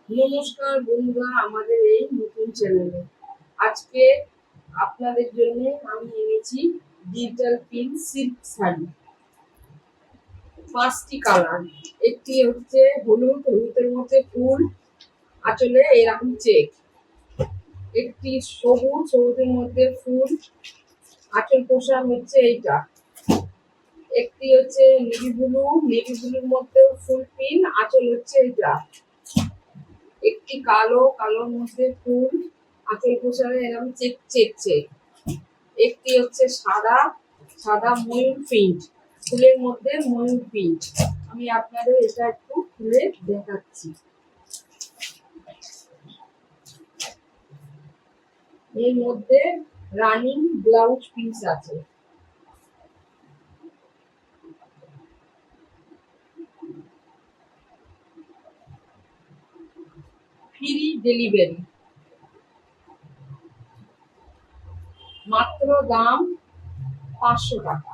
নমস্কার বন্ধুরা, আমাদের এই নতুন চ্যানেলে আজকে আপনাদের জন্য আমি এনেছি ডিজিটাল প্রিন্ট সিল্ক শাড়ি। 5টি কালার। একটি হচ্ছে হলুদ, হলুদের মধ্যে ফুল, আঁচলে এরকম চেক। একটি সবুজ, সবুজের মধ্যে ফুল, আঁচল পোশাক হচ্ছে এইটা। একটি হচ্ছে নেভি ব্লু, নেভি ব্লুর মধ্যেও ফুল প্রিন্ট, আঁচল হচ্ছে এইটা। একটি কালো, কালোর মধ্যে ফুল, আঁচল পোশাকে এরকম চেক চেক চেক। একটি হচ্ছে সাদা, সাদা ময়ূর প্রিন্ট, ফুলের মধ্যে ময়ূর প্রিন্ট। আমি আপনাদের এটা একটু খুলে দেখাচ্ছি। এর মধ্যে রানিং ব্লাউজ পিস আছে। Free delivery. মাত্র দাম 500 টাকা।